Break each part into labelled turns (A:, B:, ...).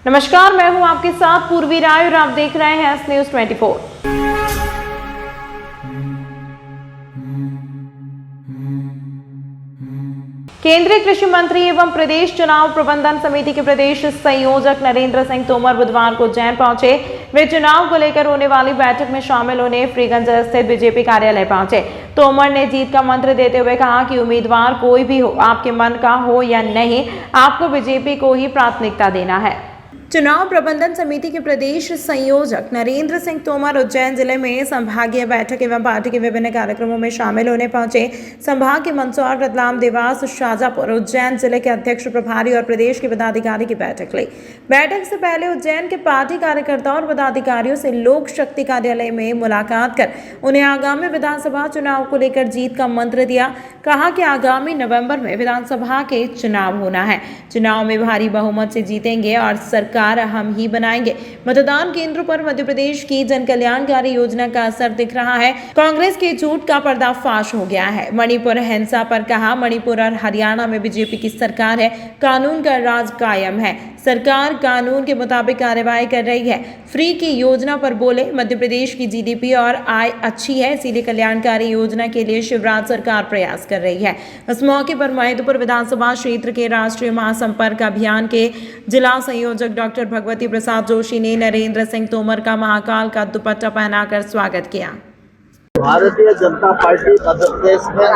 A: नमस्कार, मैं हूं आपके साथ पूर्वी राय और आप देख रहे हैं एस न्यूज 24। केंद्रीय कृषि मंत्री एवं प्रदेश चुनाव प्रबंधन समिति के प्रदेश संयोजक नरेंद्र सिंह तोमर बुधवार को उज्जैन पहुंचे। वे चुनाव को लेकर होने वाली बैठक में शामिल होने फ्रीगंज स्थित बीजेपी कार्यालय पहुंचे। तोमर ने जीत का मंत्र देते हुए कहा कि उम्मीदवार कोई भी हो, आपके मन का हो या नहीं, आपको बीजेपी को ही प्राथमिकता देना है। चुनाव प्रबंधन समिति के प्रदेश संयोजक नरेंद्र सिंह तोमर उज्जैन जिले में संभागीय बैठक एवं पार्टी के विभिन्न कार्यक्रमों में शामिल होने पहुंचे। संभाग के मंदसौर, रतलाम, देवास, शाजापुर, उज्जैन जिले के अध्यक्ष प्रभारी और प्रदेश के पदाधिकारी की बैठक ली। बैठक से पहले उज्जैन के पार्टी कार्यकर्ताओं और पदाधिकारियों से लोक शक्ति कार्यालय में मुलाकात कर उन्हें आगामी विधानसभा चुनाव को लेकर जीत का मंत्र दिया। कहा कि आगामी नवंबर में विधानसभा के चुनाव होना है। चुनाव में भारी बहुमत से जीतेंगे और सरकार हम ही बनाएंगे। मतदान केंद्रों पर मध्य प्रदेश की जन कल्याणकारी योजना का असर दिख रहा है। कांग्रेस के झूठ का पर्दाफाश हो गया है। मणिपुर हिंसा पर कहा, मणिपुर और हरियाणा में बीजेपी की सरकार है, कानून का राज कायम है, सरकार कानून के मुताबिक कार्रवाई कर रही है। फ्री की योजना पर बोले, मध्य प्रदेश की जीडीपी और आय अच्छी है, इसीलिए कल्याणकारी योजना के लिए शिवराज सरकार प्रयास कर रही है। इस मौके पर महिदपुर विधानसभा क्षेत्र के राष्ट्रीय महासंपर्क अभियान के जिला संयोजक डॉक्टर भगवती प्रसाद जोशी ने नरेंद्र सिंह तोमर का महाकाल का दुपट्टा पहनाकर स्वागत किया।
B: भारतीय जनता पार्टी मध्य प्रदेश में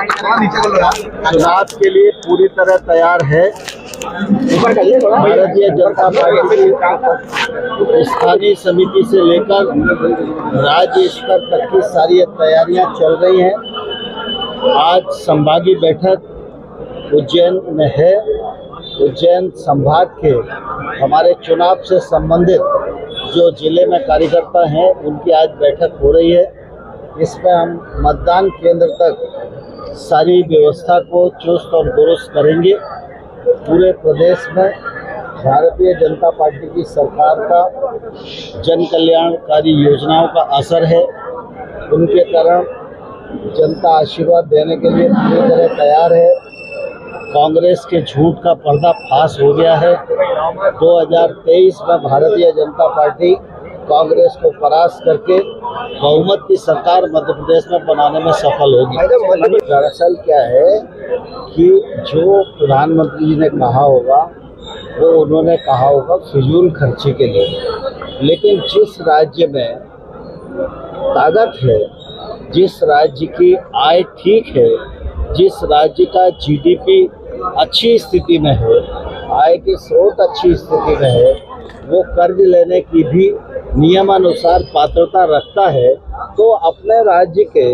B: चुनाव के लिए पूरी तरह तैयार है। भारतीय जनता पार्टी की स्थानीय समिति से लेकर राज्य स्तर तक की सारी तैयारियां चल रही हैं। आज संभागीय बैठक उज्जैन में है। उज्जैन संभाग के हमारे चुनाव से संबंधित जो जिले में कार्यकर्ता हैं उनकी आज बैठक हो रही है। इसमें हम मतदान केंद्र तक सारी व्यवस्था को चुस्त और दुरुस्त करेंगे। पूरे प्रदेश में भारतीय जनता पार्टी की सरकार का जन कल्याणकारी योजनाओं का असर है। उनके कारण जनता आशीर्वाद देने के लिए पूरी तरह तैयार है। कांग्रेस के झूठ का पर्दाफाश हो गया है। 2023 में भारतीय जनता पार्टी कांग्रेस को परास्त करके बहुमत की सरकार मध्य प्रदेश में बनाने में सफल होगी। दरअसल क्या है कि जो प्रधानमंत्री जी ने कहा होगा वो उन्होंने कहा होगा फिजूल खर्ची के लिए, लेकिन जिस राज्य में ताकत है, जिस राज्य की आय ठीक है, जिस राज्य का जीडीपी अच्छी स्थिति में है, आय के स्रोत अच्छी स्थिति में है, वो कर्ज लेने की भी नियमानुसार पात्रता रखता है, तो अपने राज्य के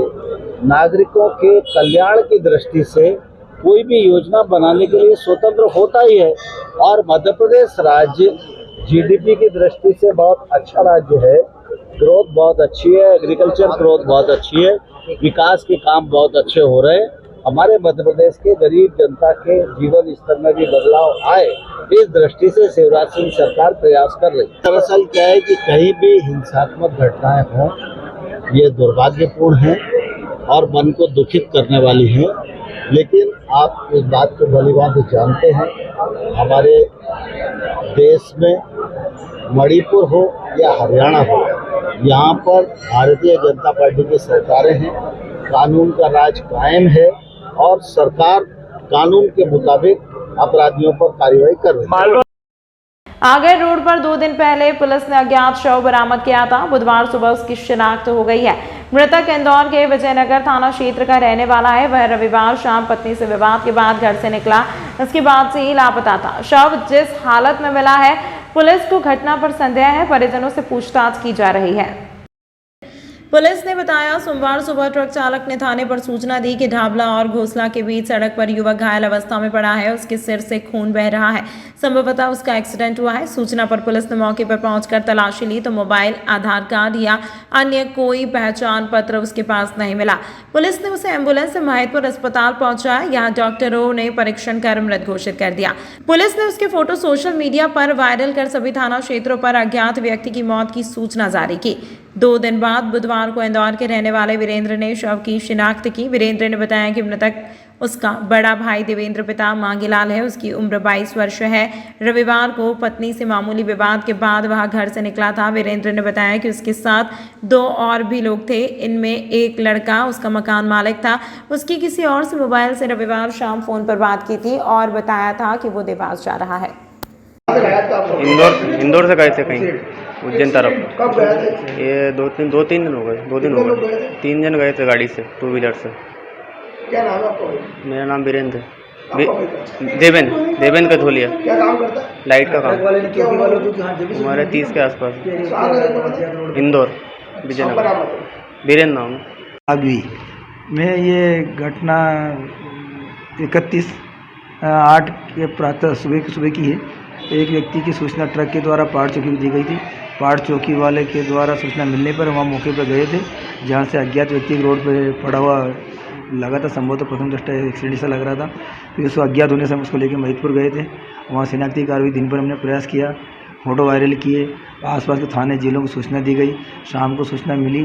B: नागरिकों के कल्याण की दृष्टि से कोई भी योजना बनाने के लिए स्वतंत्र होता ही है। और मध्य प्रदेश राज्य जीडीपी की दृष्टि से बहुत अच्छा राज्य है। ग्रोथ बहुत अच्छी है, एग्रीकल्चर ग्रोथ बहुत अच्छी है, विकास के काम बहुत अच्छे हो रहे हैं। हमारे मध्य प्रदेश के गरीब जनता के जीवन स्तर में भी बदलाव आए, इस दृष्टि से शिवराज सिंह सरकार प्रयास कर रही है। दरअसल क्या है कि कहीं भी हिंसात्मक घटनाएं हों, ये दुर्भाग्यपूर्ण है और मन को दुखित करने वाली है। लेकिन आप इस बात को भलीभांति जानते हैं, हमारे देश में मणिपुर हो या हरियाणा हो, यहाँ पर भारतीय जनता पार्टी की सरकारें हैं, कानून का राज कायम है और सरकार कानून के मुताबिक अपराधियों पर कार्रवाई कर रही है।
A: आगर रोड पर 2 दिन पहले पुलिस ने अज्ञात शव बरामद किया था। बुधवार सुबह उसकी शिनाख्त हो गई है। मृतक इंदौर के विजयनगर थाना क्षेत्र का रहने वाला है। वह रविवार शाम पत्नी से विवाद के बाद घर से निकला, इसके बाद से ही लापता था। शव जिस हालत में मिला है, पुलिस को घटना पर संदेह है। परिजनों से पूछताछ की जा रही है। पुलिस ने बताया, सोमवार सुबह ट्रक चालक ने थाने पर सूचना दी कि ढाबला और घोसला के बीच सड़क पर युवक घायल अवस्था में पड़ा है। उसके सिर से खून बह रहा है, संभवतः उसका एक्सीडेंट हुआ है। सूचना पर पुलिस ने मौके पर पहुंचकर तलाशी ली तो मोबाइल, आधार कार्ड या अन्य कोई पहचान पत्र उसके पास नहीं मिला। पुलिस ने उसे एम्बुलेंस से महिदपुर अस्पताल पहुंचाया। यहाँ डॉक्टरों ने परीक्षण कर मृत घोषित कर दिया। पुलिस ने उसके फोटो सोशल मीडिया पर वायरल कर सभी थाना क्षेत्रों पर अज्ञात व्यक्ति की मौत की सूचना जारी की। 2 दिन बाद बुधवार को इंदौर के रहने वाले वीरेंद्र ने शव की शिनाख्त की। वीरेंद्र ने बताया कि मृतक उसका बड़ा भाई देवेंद्र पिता मांगीलाल है। उसकी उम्र 22 वर्ष है। रविवार को पत्नी से मामूली विवाद के बाद वह घर से निकला था। वीरेंद्र ने बताया कि उसके साथ 2 और भी लोग थे। इनमें एक लड़का उसका मकान मालिक था। उसकी किसी और से मोबाइल से रविवार शाम फोन पर बात की थी और बताया था कि वो देवास जा रहा है।
C: इंदौर से गए थे कहीं उज्जैन तरफ।
D: कब गए थे?
C: ये दो तीन दिन हो गए। 2 दिन हो
D: लोग
C: गए।
D: गए थे?
C: 3 जन गए थे गाड़ी से, 2 व्हीलर से।
D: क्या नाम है आपका?
C: मेरा नाम वीरेंद्र
D: आपका भाई का?
C: देवेंद्र कथोलिया।
D: क्या काम करता है?
C: लाइट का काम।
D: क्या उम्र है?
C: हमारे 30 के आसपास।
D: कहाँ का रहने वाला है?
C: इंदौर
D: आप
C: विजयनगर।
D: बराबर हो।
C: वीरेंद्र नाम है।
E: अभी में ये घटना 31/8 के प्रातः सुबह की है। एक व्यक्ति की सूचना ट्रक के द्वारा पहाड़ चौकी को दी गई थी। पहाड़ चौकी वाले के द्वारा सूचना मिलने पर वहाँ मौके पर गए थे, जहाँ से अज्ञात व्यक्ति रोड पर पड़ा हुआ लगा था। संभवतः प्रथम दृष्टया एक्सीडेंट सा लग रहा था। फिर उसको अज्ञात होने से हम उसको लेकर महिदपुर गए थे। वहाँ शिनाख्ती कार्रवाई दिन भर हमने प्रयास किया, फ़ोटो वायरल किए, आसपास के थाने जिलों को सूचना दी गई। शाम को सूचना मिली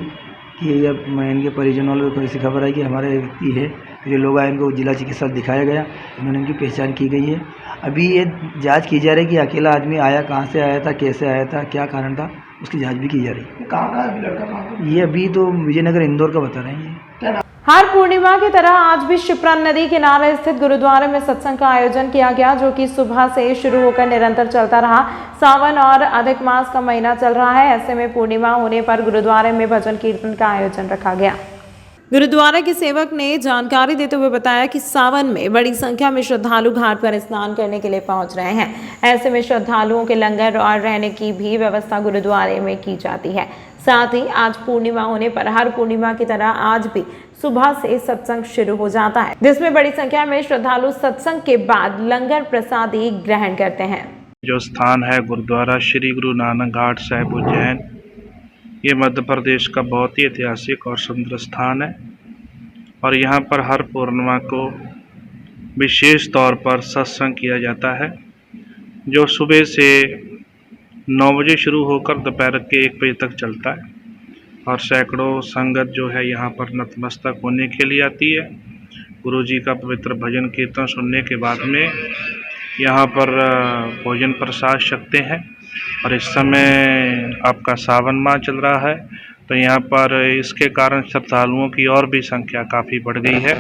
E: कि ये इनके परिजनों वालों को ऐसी खबर आई कि हमारे व्यक्ति है। फिर ये लोग आए, इनको जिला चिकित्सालय दिखाया गया। इन्होंने इनकी पहचान की गई है। अभी ये जांच की जा रही है कि अकेला आदमी आया, कहाँ से आया था, कैसे आया था, क्या कारण था, उसकी जांच भी की जा रही है।
D: कहाँ का है लड़का? कहाँ का?
E: ये अभी तो विजयनगर इंदौर का बता रहे हैं।
A: हर पूर्णिमा की तरह आज भी शिप्रा नदी किनारे स्थित गुरुद्वारे में सत्संग का आयोजन किया गया, जो कि सुबह से शुरू होकर निरंतर चलता रहा। सावन और अधिक मास का महीना चल रहा है। ऐसे में पूर्णिमा होने पर गुरुद्वारे में भजन कीर्तन का आयोजन रखा गया। गुरुद्वारा के सेवक ने जानकारी देते हुए बताया कि सावन में बड़ी संख्या में श्रद्धालु घाट पर स्नान करने के लिए पहुंच रहे हैं। ऐसे में श्रद्धालुओं के लंगर और रहने की भी व्यवस्था गुरुद्वारे में की जाती है। साथ ही आज पूर्णिमा होने पर हर पूर्णिमा की तरह आज भी सुबह से सत्संग शुरू हो जाता है, जिसमें बड़ी संख्या में श्रद्धालु सत्संग के बाद लंगर प्रसादी ग्रहण करते हैं।
F: जो स्थान है गुरुद्वारा श्री गुरु नानक घाट साहिब उज्जैन, ये मध्य प्रदेश का बहुत ही ऐतिहासिक और सुंदर स्थान है। और यहाँ पर हर पूर्णिमा को विशेष तौर पर सत्संग किया जाता है, जो सुबह से 9 बजे शुरू होकर दोपहर के 1 बजे तक चलता है। और सैकड़ों संगत जो है यहाँ पर नतमस्तक होने के लिए आती है। गुरु जी का पवित्र भजन कीर्तन सुनने के बाद में यहाँ पर भोजन प्रसाद छकते हैं। और इस समय आपका सावन माह चल रहा है, तो यहाँ पर इसके कारण श्रद्धालुओं की और भी संख्या काफ़ी बढ़ गई है।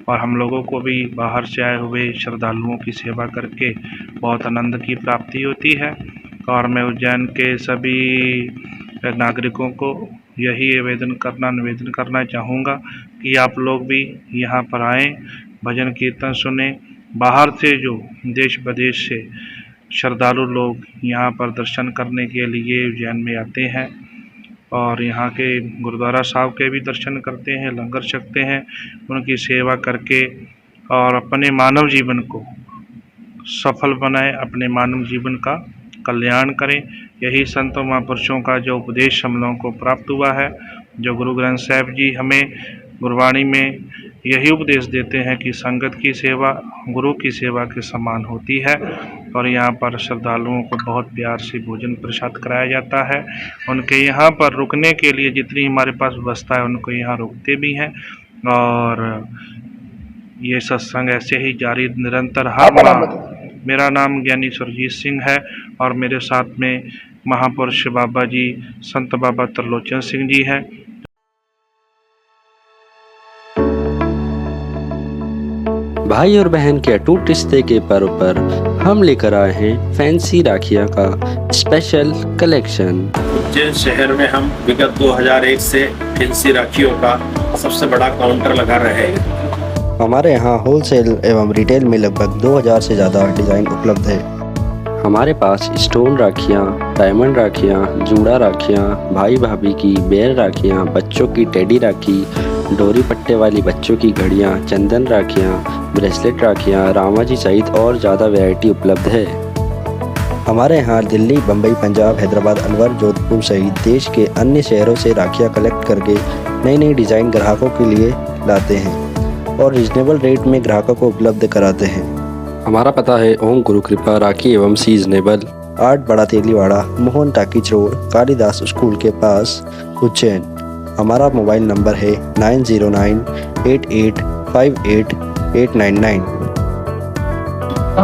F: और हम लोगों को भी बाहर से आए हुए श्रद्धालुओं की सेवा करके बहुत आनंद की प्राप्ति होती है। और मैं उज्जैन के सभी नागरिकों को यही निवेदन करना चाहूँगा कि आप लोग भी यहाँ पर आएँ, भजन कीर्तन सुने। बाहर से जो देश विदेश से श्रद्धालु लोग यहाँ पर दर्शन करने के लिए उज्जैन में आते हैं और यहाँ के गुरुद्वारा साहब के भी दर्शन करते हैं, लंगर छकते हैं, उनकी सेवा करके और अपने मानव जीवन को सफल बनाएं, अपने मानव जीवन का कल्याण करें। यही संतों महापुरुषों का जो उपदेश हम लोगों को प्राप्त हुआ है, जो गुरु ग्रंथ साहिब जी हमें गुरबाणी में यही उपदेश देते हैं कि संगत की सेवा गुरु की सेवा के समान होती है। और यहाँ पर श्रद्धालुओं को बहुत प्यार से भोजन प्रसाद कराया जाता है। उनके यहाँ पर रुकने के लिए जितनी हमारे पास व्यवस्था है, उनको यहाँ रुकते भी हैं। और ये सत्संग ऐसे ही जारी निरंतर हर माह। मेरा नाम ज्ञानी सुरजीत सिंह है और मेरे साथ में महापुरुष बाबा जी संत बाबा त्रिलोचन सिंह जी हैं।
G: भाई और बहन के अटूट रिश्ते के पर्व पर हम लेकर आए हैं फैंसी राखियाँ का स्पेशल कलेक्शन।
H: उज्जैन शहर में हम विगत 2001 से फैंसी राखियों का सबसे बड़ा काउंटर लगा रहे हैं।
G: हमारे यहाँ होलसेल एवं रिटेल में लगभग 2000 से ज़्यादा डिज़ाइन उपलब्ध है। हमारे पास स्टोन राखियाँ, डायमंड राखियाँ, जूड़ा राखियाँ, भाई भाभी की बेर राखियाँ, बच्चों की टेडी राखी, डोरी पट्टे वाली बच्चों की घड़ियाँ, चंदन राखियाँ, ब्रेसलेट राखियाँ, रामा जी सहित और ज़्यादा वैरायटी उपलब्ध है। हमारे यहाँ दिल्ली, बम्बई, पंजाब, हैदराबाद, अलवर, जोधपुर सहित देश के अन्य शहरों से राखियाँ कलेक्ट करके नई नई डिज़ाइन ग्राहकों के लिए लाते हैं और रिजनेबल रेट में ग्राहकों को उपलब्ध कराते हैं। हमारा पता है ओम गुरु कृपा राखी एवं सीजनेबल, 8 बड़ा Teliwada, Mohan talkies road, Kalidas school के पास, उज्जैन। हमारा मोबाइल नंबर है 9098858899।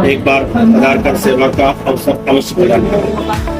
H: एक बार आधार कार्ड सेवा का अवसर अवश्य प्रदान करें।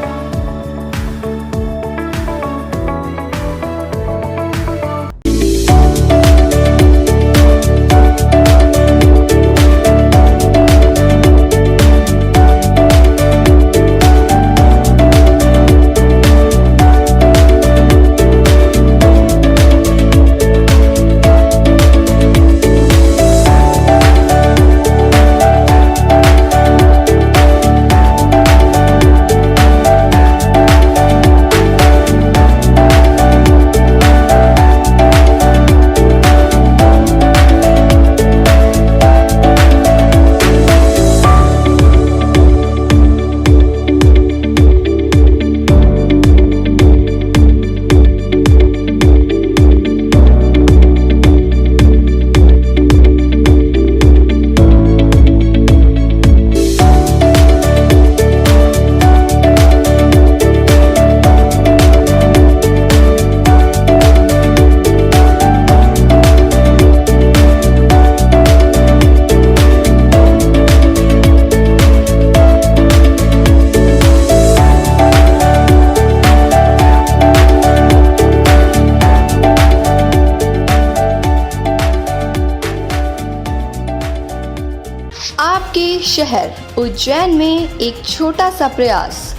I: आपके शहर उज्जैन में एक छोटा सा प्रयास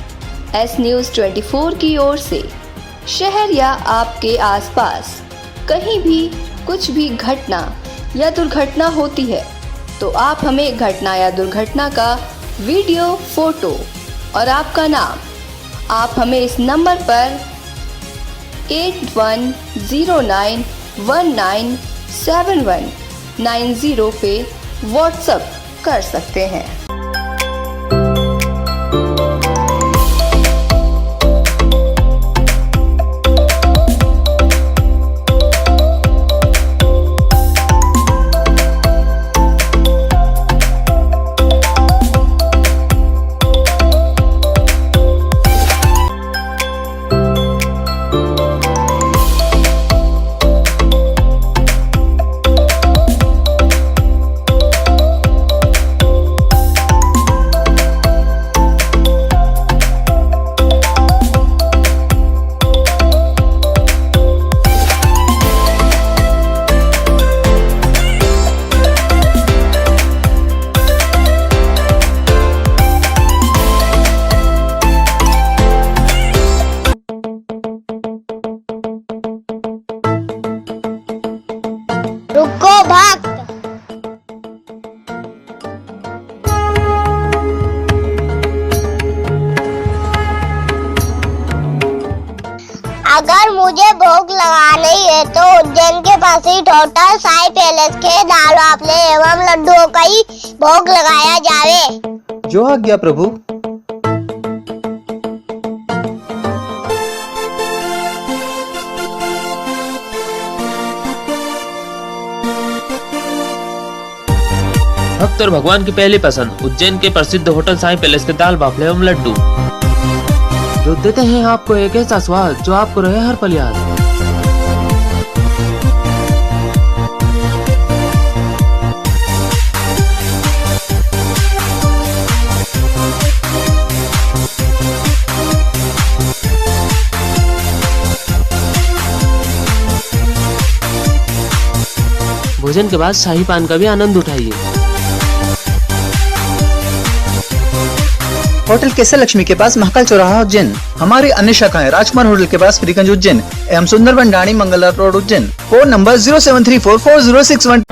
I: एस न्यूज़ 24 की ओर से। शहर या आपके आसपास कहीं भी कुछ भी घटना या दुर्घटना होती है तो आप हमें घटना या दुर्घटना का वीडियो, फोटो और आपका नाम आप हमें इस नंबर पर 8109197190 पे व्हाट्सएप कर सकते हैं।
J: रुको भक्त। अगर मुझे भोग लगाना ही है तो उज्जैन के पास ही होटल साई पैलेस के दाल बाफले एवं लड्डुओं का ही भोग लगाया जावे।
K: जो आज्ञा प्रभु।
L: भक्त और भगवान की पहली पसंद उज्जैन के प्रसिद्ध होटल साई पैलेस के दाल बाफले एवं लड्डू, जो देते हैं आपको एक ऐसा स्वाद जो आपको रहे हर पल याद। भोजन के बाद शाही पान का भी आनंद उठाइए।
K: होटल केसर लक्ष्मी के पास महाकाल चौराहा उज्जैन। हमारी अन्य शाखाएं राजकुमार होटल के पास फ्रीगंज उज्जैन एवं Sundarban Dani Mangla road Ujjain. Phone number 073440661।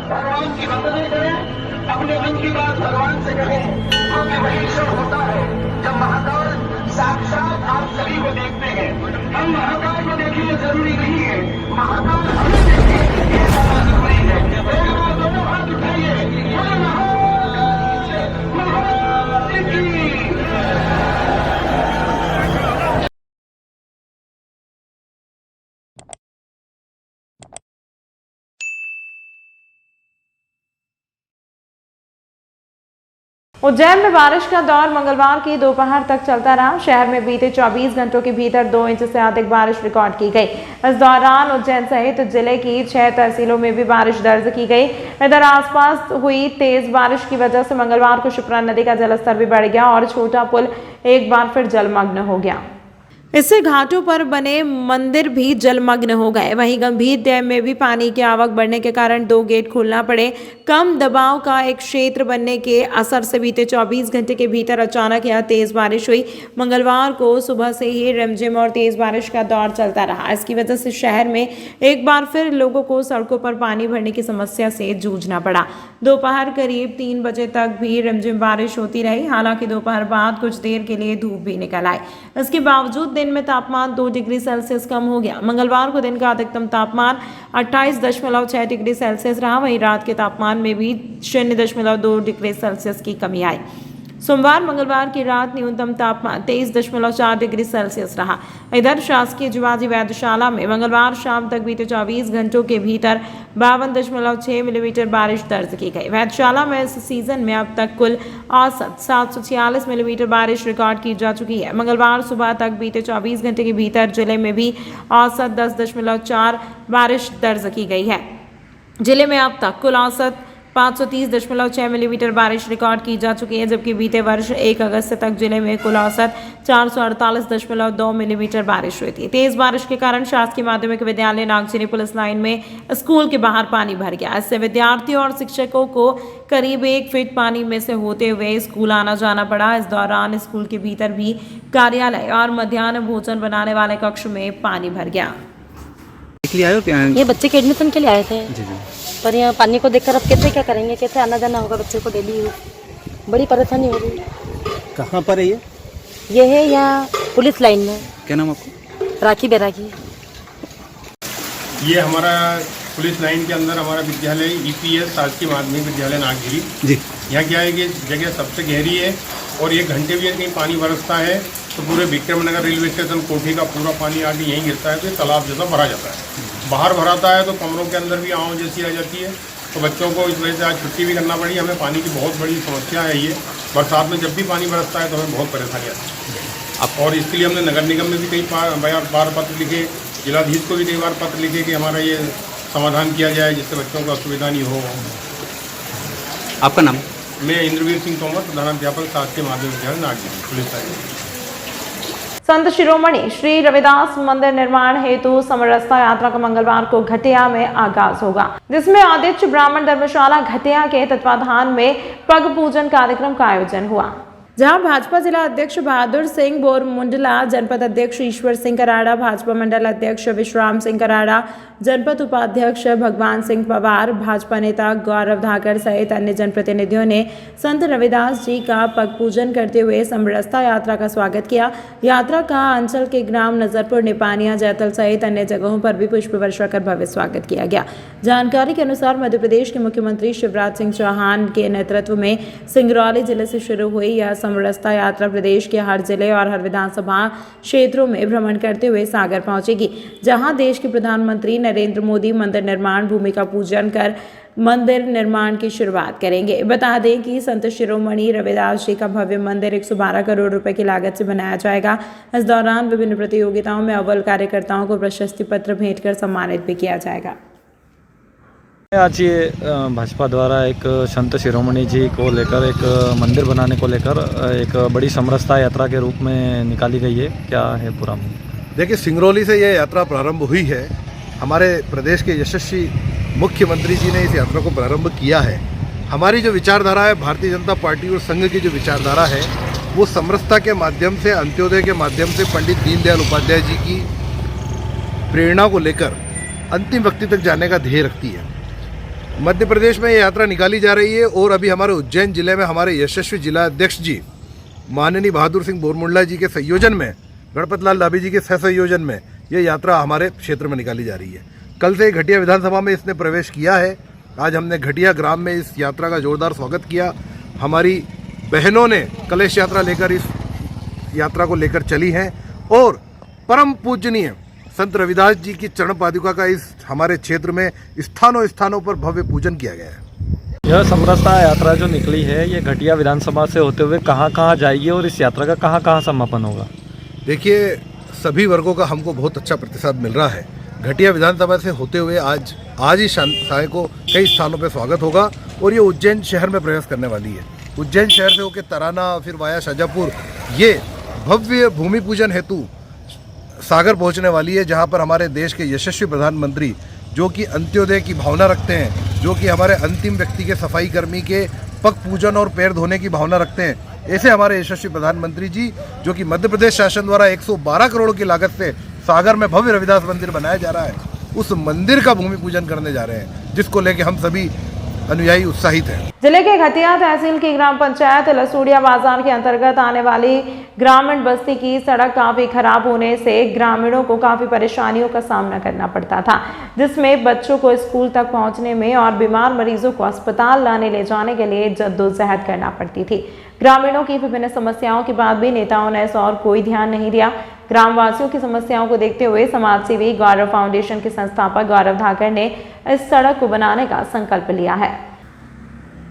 M: भगवान की वंदना करें, अपने मन की बात भगवान से कहें, क्योंकि वही ईश्वर होता है जब महाकाल साक्षात आप सभी को देखते हैं। हम महाकाल को देखिए जरूरी नहीं है, महाकाल हमें देखें ये ज्यादा जरूरी है।
A: उज्जैन में बारिश का दौर मंगलवार की दोपहर तक चलता रहा। शहर में बीते 24 घंटों के भीतर 2 इंच से अधिक बारिश रिकॉर्ड की गई। इस दौरान उज्जैन सहित जिले की 6 तहसीलों में भी बारिश दर्ज की गई। इधर आसपास हुई तेज बारिश की वजह से मंगलवार को शिप्रा नदी का जलस्तर भी बढ़ गया और छोटा पुल एक बार फिर जलमग्न हो गया। इससे घाटों पर बने मंदिर भी जलमग्न हो गए। वहीं गंभीर डैम में भी पानी की आवक बढ़ने के कारण 2 गेट खोलना पड़े। कम दबाव का एक क्षेत्र बनने के असर से बीते 24 घंटे के भीतर अचानक यह तेज बारिश हुई। मंगलवार को सुबह से ही रिमझिम और तेज बारिश का दौर चलता रहा। इसकी वजह से शहर में एक बार फिर लोगों को सड़कों पर पानी भरने की समस्या से जूझना पड़ा। दोपहर करीब 3 बजे तक भी रिमझिम बारिश होती रही। हालांकि दोपहर बाद कुछ देर के लिए धूप भी निकल आई। इसके बावजूद दिन में तापमान 2 डिग्री सेल्सियस कम हो गया। मंगलवार को दिन का अधिकतम तापमान 28.6 डिग्री सेल्सियस रहा। वहीं रात के तापमान में भी 0.2 डिग्री सेल्सियस की कमी आई। सोमवार मंगलवार की रात न्यूनतम तापमान 23.4 डिग्री सेल्सियस रहा। इधर शासकीय जिवाजी वैद्यशाला में मंगलवार शाम तक बीते 24 घंटों के भीतर 52.6 मिलीमीटर बारिश दर्ज की गई। वैद्यशाला में इस सीजन में अब तक कुल औसत 746 मिलीमीटर बारिश रिकॉर्ड की जा चुकी है। मंगलवार सुबह तक बीते 24 घंटे के भीतर जिले में भी औसत 10.4 बारिश दर्ज की गई है। जिले में अब तक कुल औसत 530.6 मिलीमीटर बारिश रिकॉर्ड की जा चुकी है, जबकि बीते वर्ष 1 अगस्त तक जिले में कुल औसत 448.2 मिलीमीटर बारिश हुई थी। तेज बारिश के कारण शासकीय माध्यमिक विद्यालय नागचीनी पुलिस लाइन में स्कूल के बाहर पानी भर गया। इससे विद्यार्थियों और शिक्षकों को करीब 1 फीट पानी में से होते हुए स्कूल आना जाना पड़ा। इस दौरान स्कूल के भीतर भी कार्यालय और मध्याह्न भोजन बनाने वाले कक्ष में पानी भर गया।
N: ये बच्चे के एडमिशन के लिए आए थे पर यहाँ पानी को देखकर अब कैसे क्या करेंगे, कैसे आना जाना होगा बच्चे को डेली। बड़ी परेशानी हो रही।
B: कहाँ पर है
N: ये है यहाँ पुलिस लाइन में।
O: क्या नाम आपको?
N: राखी बैरागी।
H: ये हमारा पुलिस लाइन के अंदर हमारा विद्यालय EPS शासकीय माध्यमिक विद्यालय नागगिरी जी। यहाँ क्या है कि जगह सबसे गहरी है और 1 घंटे भी कहीं पानी बरसता है तो पूरे विक्रमनगर रेलवे स्टेशन कोठी का पूरा पानी आके यहीं गिरता है तो तालाब जैसा भरा जाता है। बाहर भराता है तो कमरों के अंदर भी आँव जैसी आ जाती है। तो बच्चों को इस वजह से आज छुट्टी भी करना पड़ी। हमें पानी की बहुत बड़ी समस्या है। ये बरसात में जब भी पानी बरसता है तो हमें बहुत परेशानी आती है। और इसके लिए हमने नगर निगम में भी कई बार पत्र लिखे, जिलाधीश को भी कई बार पत्र लिखे कि हमारा ये समाधान किया जाए जिससे बच्चों को असुविधा नहीं हो।
O: आपका नाम?
H: मैं इंद्रवीर सिंह तोमर, प्रधानाध्यापक शासकीय माध्यमिक विद्यालय नागगिरी पुलिस लाइन।
A: संत शिरोमणि श्री रविदास मंदिर निर्माण हेतु समरसता यात्रा का मंगलवार को घटिया में आगाज होगा, जिसमें आदित्य ब्राह्मण धर्मशाला घटिया के तत्वाधान में पग पूजन कार्यक्रम का आयोजन हुआ। जहां भाजपा जिला अध्यक्ष बहादुर सिंह बोरमुंडला, जनपद अध्यक्ष ईश्वर सिंह कराड़ा, भाजपा मंडल अध्यक्ष विश्राम सिंह कराड़ा, जनपद उपाध्यक्ष भगवान सिंह पवार, भाजपा नेता गौरव धाकर सहित अन्य जनप्रतिनिधियों ने संत रविदास जी का पग पूजन करते हुए समरसता यात्रा का स्वागत किया। यात्रा का अंचल के ग्राम नजरपुर, निपानिया, जैतल सहित अन्य जगहों पर भी पुष्प वर्षा कर भव्य स्वागत किया गया। जानकारी के अनुसार मध्य प्रदेश के मुख्यमंत्री शिवराज सिंह चौहान के नेतृत्व में सिंगरौली जिले से शुरू हुई यह समरसता यात्रा प्रदेश के हर जिले और हर विधानसभा क्षेत्रों में भ्रमण करते हुए सागर पहुंचेगी, जहां देश के प्रधानमंत्री नरेंद्र मोदी मंदिर निर्माण भूमि का पूजन कर मंदिर निर्माण की शुरुआत करेंगे। बता दें कि संत शिरोमणि रविदास जी का भव्य मंदिर 112 करोड़ रुपए की लागत से बनाया जाएगा। इस दौरान विभिन्न प्रतियोगिताओं में अव्वल कार्यकर्ताओं को प्रशस्ति पत्र भेंट कर सम्मानित भी किया जाएगा।
P: आज ये भाजपा द्वारा एक संत शिरोमणि जी को लेकर एक मंदिर बनाने को लेकर एक बड़ी समरसता यात्रा के रूप में निकाली गई है। क्या है पूरा?
Q: देखिए, सिंगरौली से ये यात्रा प्रारंभ हुई है। हमारे प्रदेश के यशस्वी मुख्यमंत्री जी ने इस यात्रा को प्रारंभ किया है। हमारी जो विचारधारा है, भारतीय जनता पार्टी और संघ की जो विचारधारा है, वो समरसता के माध्यम से, अंत्योदय के माध्यम से पंडित दीनदयाल उपाध्याय जी की प्रेरणा को लेकर अंतिम व्यक्ति तक जाने का ध्येय रखती है। मध्य प्रदेश में ये यात्रा निकाली जा रही है और अभी हमारे उज्जैन जिले में हमारे यशस्वी जिला अध्यक्ष जी माननीय बहादुर सिंह बोरमुंडला जी के संयोजन में, गणपत लाल डाबी जी के सहसंयोजन में ये यात्रा हमारे क्षेत्र में निकाली जा रही है। कल से घटिया विधानसभा में इसने प्रवेश किया है। आज हमने घटिया ग्राम में इस यात्रा का जोरदार स्वागत किया। हमारी बहनों ने कलश यात्रा लेकर इस यात्रा को लेकर चली हैं और परम पूजनीय संत रविदास जी की चरण पादुका का इस हमारे क्षेत्र में स्थानों स्थानों पर भव्य पूजन किया गया है।
P: यह समरसता यात्रा जो निकली है ये घटिया विधानसभा से होते हुए कहाँ कहाँ जाएगी और इस यात्रा का कहाँ कहाँ समापन होगा?
Q: देखिए, सभी वर्गों का हमको बहुत अच्छा प्रतिसाद मिल रहा है। घटिया विधानसभा से होते हुए आज ही शाम को कई स्थानों पर स्वागत होगा और ये उज्जैन शहर में प्रवेश करने वाली है। उज्जैन शहर से होकर तराना, फिर वाया शाजापुर, ये भव्य भूमि पूजन हेतु सागर पहुंचने वाली है, जहां पर हमारे देश के यशस्वी प्रधानमंत्री जो कि अंत्योदय की भावना रखते हैं, जो कि हमारे अंतिम व्यक्ति के सफाई कर्मी के पग पूजन और पैर धोने की भावना रखते हैं, ऐसे हमारे यशस्वी प्रधानमंत्री जी जो कि मध्य प्रदेश शासन द्वारा 112 करोड़ की लागत से सागर में भव्य रविदास मंदिर बनाया जा रहा है, उस मंदिर का भूमि पूजन करने जा रहे हैं, जिसको लेके हम सभी अनुयायी उत्साहित हैं।
A: जिले के घटिया तहसील की ग्राम पंचायत लसूड़िया बाजार के अंतर्गत आने वाली ग्रामीण बस्ती की सड़क काफी खराब होने से ग्रामीणों को काफी परेशानियों का सामना करना पड़ता था, जिसमें बच्चों को स्कूल तक पहुंचने में और बीमार मरीजों को अस्पताल लाने ले जाने के लिए जद्दोजहद करना पड़ती थी। ग्रामीणों की विभिन्न समस्याओं के बाद भी नेताओं ने इस और कोई ध्यान नहीं दिया। ग्रामवासियों की समस्याओं को देखते हुए समाजसेवी गौरव फाउंडेशन के संस्थापक गौरव धाकड़ ने इस सड़क को बनाने का संकल्प लिया है।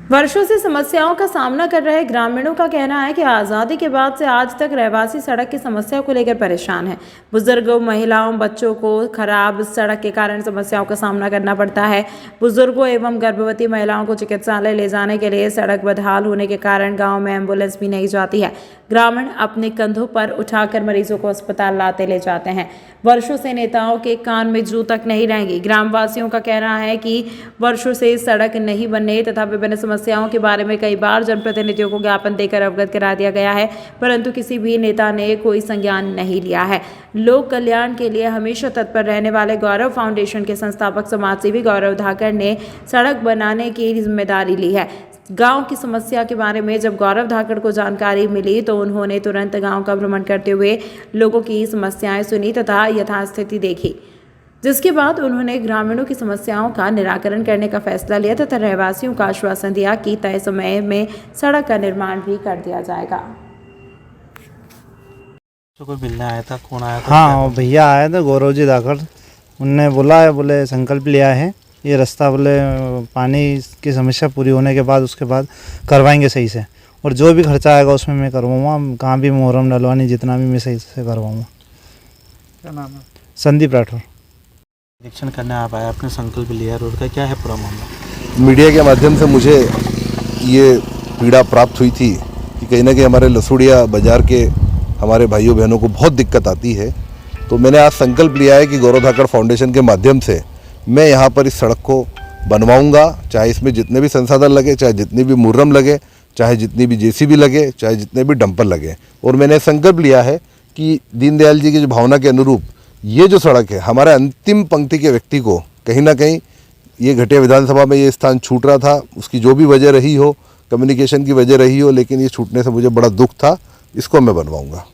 A: वर्षों से समस्याओं का सामना कर रहे ग्रामीणों का कहना है कि आज़ादी के बाद से आज तक रहवासी सड़क की समस्या को लेकर परेशान है। बुजुर्गों, महिलाओं, बच्चों को खराब सड़क के कारण समस्याओं का सामना करना पड़ता है। बुजुर्गों एवं गर्भवती महिलाओं को चिकित्सालय ले जाने के लिए सड़क बदहाल होने के कारण गाँव में एम्बुलेंस भी नहीं जाती है। ग्रामीण अपने कंधों पर उठाकर मरीजों को अस्पताल लाते ले जाते हैं। वर्षों से नेताओं के कान में जू तक नहीं रहेंगी। ग्रामवासियों का कहना है कि वर्षों से सड़क नहीं बनने तथा विभिन्न समस्याओं के बारे में कई बार जनप्रतिनिधियों को ज्ञापन देकर अवगत करा दिया गया है, परंतु किसी भी नेता ने कोई संज्ञान नहीं लिया है। लोक कल्याण के लिए हमेशा तत्पर रहने वाले गौरव फाउंडेशन के संस्थापक समाजसेवी गौरव धाकड़ ने सड़क बनाने की जिम्मेदारी ली है। गांव की समस्या के बारे में जब गौरव धाकड़ को जानकारी मिली तो उन्होंने तुरंत गांव का भ्रमण करते हुए लोगों की समस्याएं सुनी तथा यथास्थिति देखी, जिसके बाद उन्होंने ग्रामीणों की समस्याओं का निराकरण करने का फैसला लिया तथा रहवासियों का आश्वासन दिया कि तय समय में सड़क का निर्माण भी कर दिया जाएगा।
R: तो कोई मिलने आया था, कौन आया था?
S: हाँ, भैया आए थे गौरव जी धाकड़, उनने बोला है, बोले संकल्प लिया है ये रास्ता, बोले पानी की समस्या पूरी होने के बाद उसके बाद करवाएंगे सही से, और जो भी खर्चा आएगा उसमें मैं करवाऊँगा, कहाँ भी मुहर्रम डलवानी जितना भी मैं सही से करवाऊँगा।
R: क्या नाम है?
S: संदीप राठौर।
R: निरीक्षण करने आप आए, आपने संकल्प लिया, रोड का क्या है पूरा मामला?
Q: मीडिया के माध्यम से मुझे ये पीड़ा प्राप्त हुई थी कि कहीं ना कहीं हमारे लसूड़िया बाजार के हमारे भाइयों बहनों को बहुत दिक्कत आती है, तो मैंने आज संकल्प लिया है कि गौरव धाकड़ फाउंडेशन के माध्यम से मैं यहाँ पर इस सड़क को बनवाऊँगा, चाहे इसमें जितने भी संसाधन लगे, चाहे जितनी भी मुर्रम लगे, चाहे जितनी भी जेसीबी लगे, चाहे जितने भी डंपर लगे, और मैंने संकल्प लिया है कि दीनदयाल जी की जो भावना के अनुरूप ये जो सड़क है, हमारे अंतिम पंक्ति के व्यक्ति को कहीं ना कहीं ये घटिया विधानसभा में ये स्थान छूट रहा था, उसकी जो भी वजह रही हो, कम्युनिकेशन की वजह रही हो, लेकिन ये छूटने से मुझे बड़ा दुख था, इसको मैं बनवाऊँगा।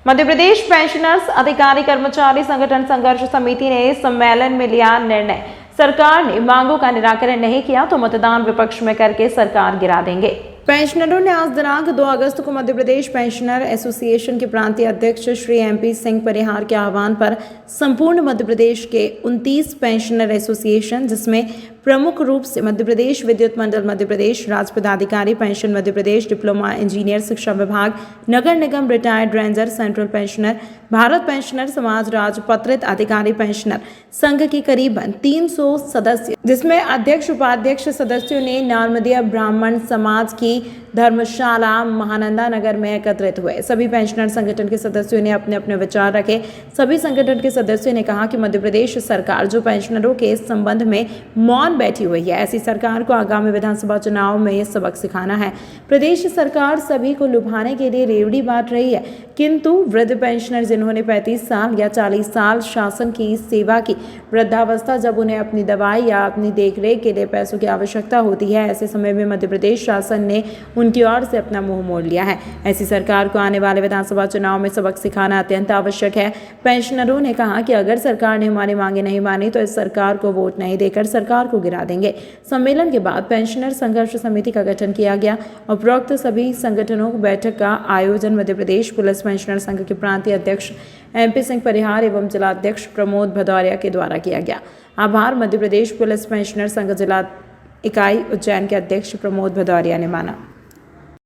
A: मध्य प्रदेश पेंशनर्स अधिकारी कर्मचारी संगठन संघर्ष समिति ने सम्मेलन में लिया निर्णय, सरकार ने मांगों का निराकरण नहीं किया तो मतदान विपक्ष में करके सरकार गिरा देंगे। पेंशनरों ने आज दिनांक 2 अगस्त को मध्य प्रदेश पेंशनर एसोसिएशन के प्रांतीय अध्यक्ष श्री MP सिंह परिहार के आह्वान पर संपूर्ण मध्य प्रदेश के 29 पेंशनर एसोसिएशन, जिसमें प्रमुख रूप से मध्य प्रदेश विद्युत मंडल मध्य प्रदेश, राज्य पदाधिकारी pension Madhya Pradesh, diploma engineer शिक्षा विभाग, नगर निगम retired ranger, central pensioner, Bharat pensioner Samaj, राजपत्रित अधिकारी पेंशनर संघ की करीबन 300 सदस्य, जिसमें अध्यक्ष उपाध्यक्ष सदस्यों ने नार्मदीय ब्राह्मण समाज की धर्मशाला महानंदा नगर में एकत्रित हुए। सभी पेंशनर संगठन के सदस्यों ने अपने अपने विचार रखे। सभी संगठन के सदस्यों ने कहा कि मध्य प्रदेश सरकार जो पेंशनरों के इस संबंध में मौन बैठी हुई है, ऐसी सरकार को आगामी विधानसभा चुनाव में सबक सिखाना है। प्रदेश सरकार सभी को लुभाने के लिए रेवड़ी बांट रही है, किंतु वृद्ध पेंशनर जिन्होंने 35 साल या 40 साल शासन की सेवा की, वृद्धावस्था जब उन्हें अपनी दवाई या अपनी देखरेख के लिए पैसों की आवश्यकता होती है, ऐसे समय में मध्य प्रदेश शासन ने उनकी ओर से अपना मुंह मोड़ लिया है। ऐसी सरकार को आने वाले विधानसभा चुनाव में सबक सिखाना अत्यंत आवश्यक है। पेंशनरों ने कहा कि अगर सरकार ने हमारी मांगे नहीं मानी तो इस सरकार को वोट नहीं देकर सरकार को गिरा देंगे। सम्मेलन के बाद पेंशनर संघर्ष समिति का गठन किया गया। उपरोक्त सभी संगठनों की बैठक का आयोजन मध्य प्रदेश पुलिस पेंशनर संघ के प्रांतीय अध्यक्ष MP सिंह परिहार एवं जिलाध्यक्ष प्रमोद भदौरिया के द्वारा किया गया। आभार। मध्य प्रदेश पुलिस पेंशनर संघ जिला इकाई उज्जैन के अध्यक्ष प्रमोद भदौरिया ने माना।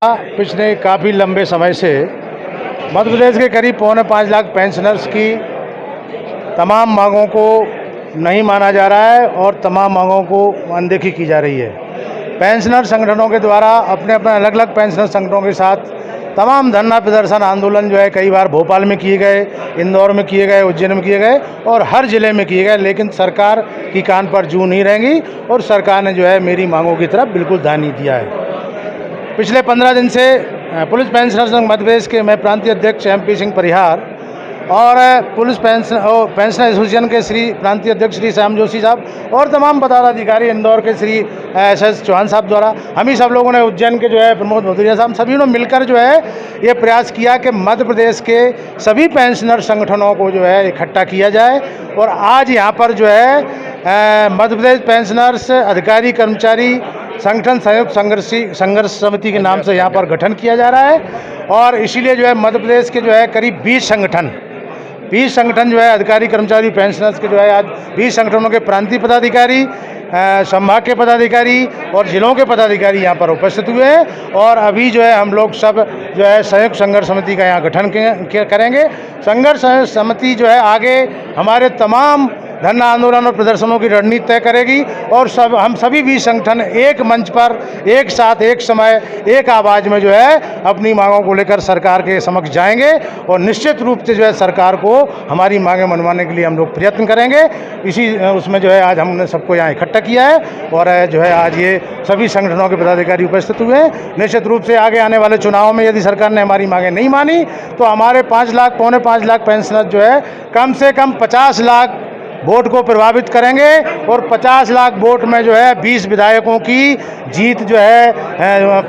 T: पिछले काफ़ी लंबे समय से मध्य प्रदेश के करीब 4.25 लाख पेंशनर्स की तमाम मांगों को नहीं माना जा रहा है और तमाम मांगों को अनदेखी की जा रही है। पेंशनर संगठनों के द्वारा अपने अपने अलग अलग पेंशनर संगठनों के साथ तमाम धरना प्रदर्शन आंदोलन जो है कई बार भोपाल में किए गए, इंदौर में किए गए, उज्जैन में किए गए और हर ज़िले में किए गए, लेकिन सरकार की कान पर जू नहीं रहेंगी और सरकार ने जो है मेरी मांगों की तरफ बिल्कुल ध्यान नहीं दिया है। पिछले 15 दिन से पुलिस पेंशनर संघ मध्य प्रदेश के मैं प्रांतीय अध्यक्ष MP सिंह परिहार और पुलिस पेंशनर एसोसिएशन के श्री प्रांतीय अध्यक्ष श्री श्याम जोशी साहब और तमाम पदाधिकारी इंदौर के श्री SS चौहान साहब द्वारा हम ही सब लोगों ने उज्जैन के जो है प्रमोद भदौरिया साहब सभी ने मिलकर जो है ये प्रयास किया कि मध्य प्रदेश के सभी पेंशनर संगठनों को जो है इकट्ठा किया जाए और आज यहाँ पर जो है मध्य प्रदेश पेंशनर्स अधिकारी कर्मचारी संगठन संयुक्त संघर्ष समिति के नाम से यहाँ पर गठन किया जा रहा है और इसीलिए जो है मध्य प्रदेश के जो है करीब 20 संगठन जो है अधिकारी कर्मचारी पेंशनर्स के जो है आज 20 संगठनों के प्रांतीय पदाधिकारी संभाग के पदाधिकारी और जिलों के पदाधिकारी यहाँ पर उपस्थित हुए हैं और अभी जो है हम लोग सब जो है संयुक्त संघर्ष समिति का यहाँ गठन करेंगे। संघर्ष समिति जो है आगे हमारे तमाम धरना आंदोलन और प्रदर्शनों की रणनीति तय करेगी और हम सभी भी संगठन एक मंच पर एक साथ एक समय एक आवाज़ में जो है अपनी मांगों को लेकर सरकार के समक्ष जाएंगे और निश्चित रूप से जो है सरकार को हमारी मांगें मनवाने के लिए हम लोग प्रयत्न करेंगे। इसी उसमें जो है आज हमने सबको यहाँ इकट्ठा किया है और जो है आज ये सभी संगठनों के पदाधिकारी उपस्थित हुए हैं। निश्चित रूप से आगे आने वाले चुनाव में यदि सरकार ने हमारी मांगें नहीं मानी तो हमारे 5 लाख पेंशनर जो है कम से कम 50 लाख वोट को प्रभावित करेंगे और 50 लाख वोट में जो है 20 विधायकों की जीत जो है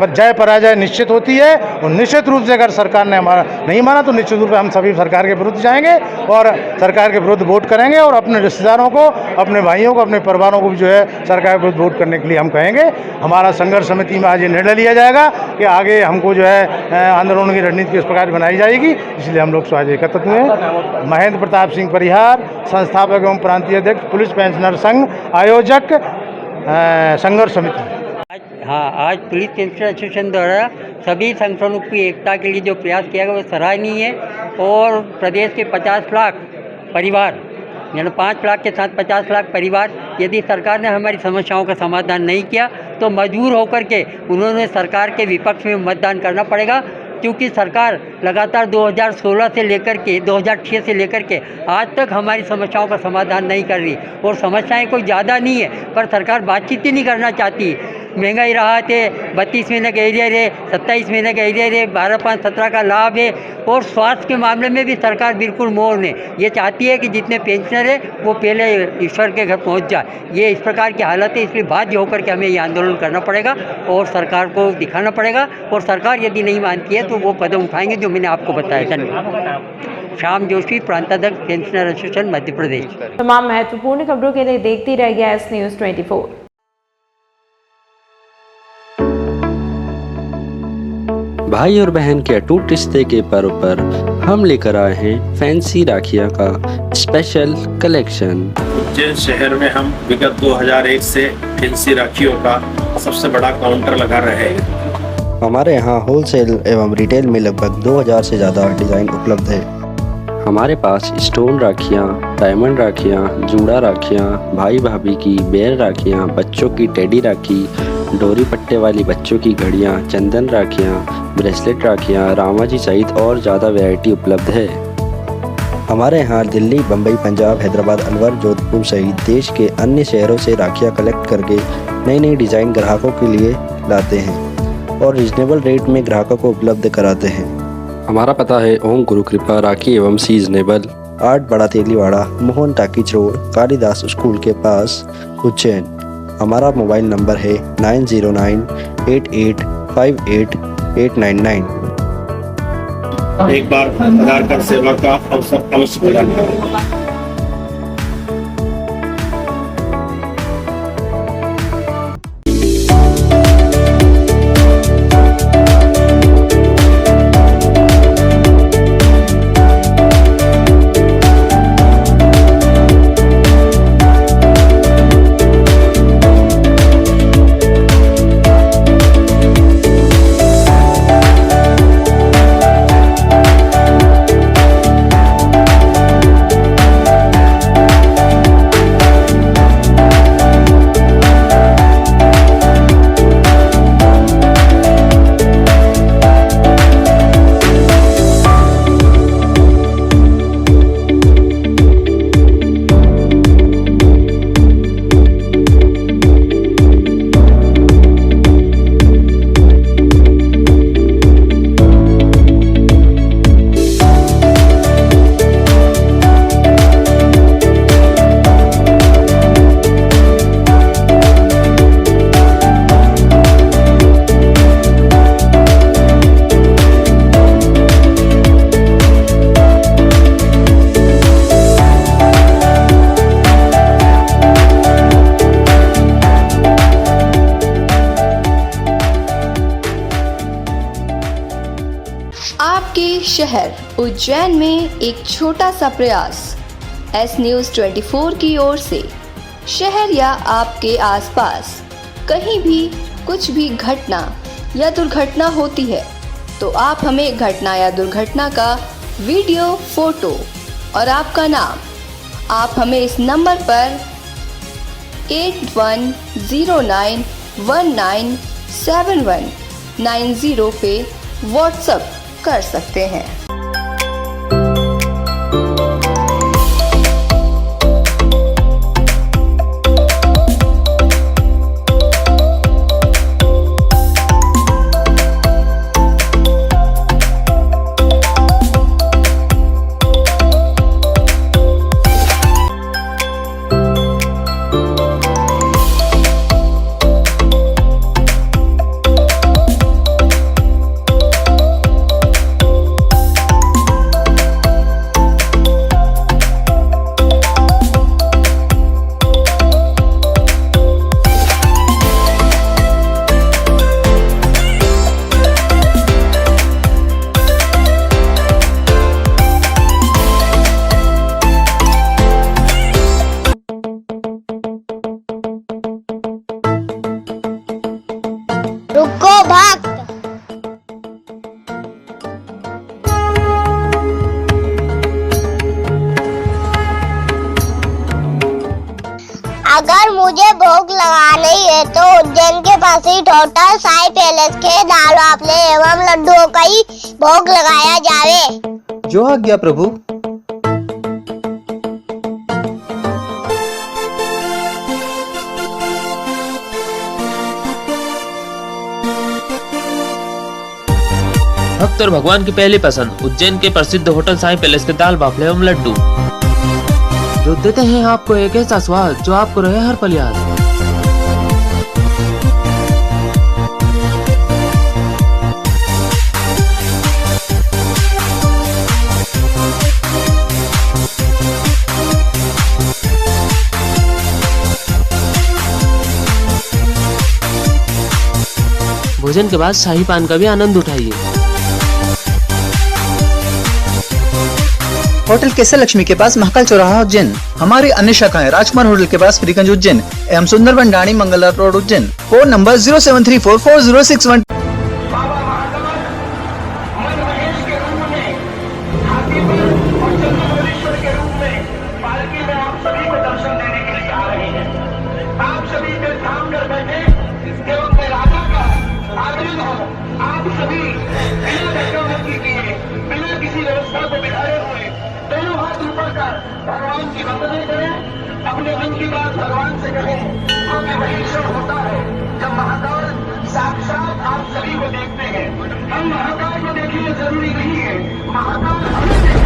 T: जय पराजय निश्चित होती है और निश्चित रूप से अगर सरकार ने हमारा नहीं माना तो निश्चित रूप से हम सभी सरकार के विरुद्ध जाएंगे और सरकार के विरुद्ध वोट करेंगे और अपने रिश्तेदारों को, अपने भाइयों को, अपने परिवारों को भी जो है सरकार के विरुद्ध वोट करने के लिए हम कहेंगे। हमारा संघर्ष समिति में आज ये निर्णय लिया जाएगा कि आगे हमको जो है आंदोलन की रणनीति किस प्रकार बनाई जाएगी, इसलिए हम लोग आज एकत्रित हुए हैं। महेंद्र प्रताप सिंह परिहार, संस्थापक एवं प्रांतीय अध्यक्ष पुलिस पेंशनर संघ, आयोजक संघर्ष समिति।
U: आज पुलिस पेंशनर एसोसिएशन द्वारा सभी संगठनों की एकता के लिए जो प्रयास किया गया वो सराहनीय है और प्रदेश के 50 लाख परिवार यानी 5 लाख के साथ 50 लाख परिवार यदि सरकार ने हमारी समस्याओं का समाधान नहीं किया तो मजबूर होकर के उन्होंने सरकार के विपक्ष में मतदान करना पड़ेगा, क्योंकि सरकार लगातार 2016 से लेकर के 2006 से लेकर के आज तक हमारी समस्याओं का समाधान नहीं कर रही और समस्याएं कोई ज़्यादा नहीं है पर सरकार बातचीत ही नहीं करना चाहती। महंगाई राहत है, 32 महीने का एरियर है, 27 महीने का एरियर है, 12/5/17 का लाभ है और स्वास्थ्य के मामले में भी सरकार बिल्कुल मौन है। ये चाहती है कि जितने पेंशनर है वो पहले ईश्वर के घर पहुंच जाए। ये इस प्रकार की हालत है, इसलिए बाध्य होकर के हमें ये आंदोलन करना पड़ेगा और सरकार को दिखाना पड़ेगा और सरकार यदि नहीं मानती है तो वो कदम उठाएंगे जो मैंने आपको बताया। धन्यवाद। Shyam Joshi, प्रांताध्यक्ष pensioner association Madhya Pradesh.
A: तमाम महत्वपूर्ण खबरों के लिए देखती रहिए एस न्यूज़ 24।
G: भाई और बहन के अटूट रिश्ते के पर्व पर हम लेकर आए हैं फैंसी राखियां का स्पेशल कलेक्शन।
V: उज्जैन शहर में हम विगत 2001 से फैंसी राखियों का सबसे बड़ा काउंटर लगा रहे हैं।
G: हमारे यहाँ होलसेल एवं रिटेल में लगभग 2000 से ज़्यादा डिज़ाइन उपलब्ध है। हमारे पास स्टोन राखियाँ, डायमंड राखियाँ, जूड़ा राखियाँ, भाई भाभी की बेर राखियाँ, बच्चों की टेडी राखी, डोरी पट्टे वाली बच्चों की घड़ियाँ, चंदन राखियाँ, ब्रेसलेट राखियाँ, रामा जी सहित और ज़्यादा वैरायटी उपलब्ध है। हमारे यहाँ दिल्ली, बम्बई, पंजाब, हैदराबाद, अलवर, जोधपुर सहित देश के अन्य शहरों से राखियाँ कलेक्ट करके नई नई डिज़ाइन ग्राहकों के लिए लाते हैं और रिजनेबल रेट में ग्राहकों को उपलब्ध कराते हैं। हमारा पता है ओम गुरु कृपा राखी एवं सीजनेबल, 8 बड़ा Teliwada, Mohan talkies road, Kalidas school के पास, उज्जैन। हमारा मोबाइल नंबर है 9098858899।
V: एक बार आधार कार्ड सेवा का अवसर अवश्य प्रदान करें।
I: शहर उज्जैन में एक छोटा सा प्रयास एस न्यूज़ 24 की ओर से शहर या आपके आसपास कहीं भी कुछ भी घटना या दुर्घटना होती है तो आप हमें घटना या दुर्घटना का वीडियो, फोटो और आपका नाम आप हमें इस नंबर पर 8109197190 पे व्हाट्सएप कर सकते हैं।
J: रुको भक्त, अगर मुझे भोग लगानी है तो उज्जैन के पास ही होटल साई पैलेस के दाल बाफले एवं लड्डुओं का ही भोग लगाया जावे।
K: जो आज्ञा प्रभु।
L: भक्त और भगवान की पहली पसंद उज्जैन के प्रसिद्ध होटल साई पैलेस के दाल बाफले एवं लड्डू, जो देते हैं आपको एक ऐसा स्वाद जो आपको रहे हर पल याद। भोजन के बाद शाही पान का भी आनंद उठाइए।
K: होटल केसर लक्ष्मी के पास महाकाल चौराहा उज्जैन। हमारी अन्य शाखाएं राजकुमार होटल के पास फ्रीगंज उज्जैन एवं Sundarban Dani Mangla road Ujjain. Phone number 073440661।
M: आप सभी बिना टेक्नोलॉजी किए बिना किसी व्यवस्था को बिठाए हुए दोनों हाथ ऊपर कर भगवान की वंदना करें, अपने मन की बात भगवान से कहें, क्योंकि वही क्षण होता है जब महाकाल साक्षात आप सभी को देखते हैं। हम महाकाल को देखने जरूरी नहीं है, महाकाल हमें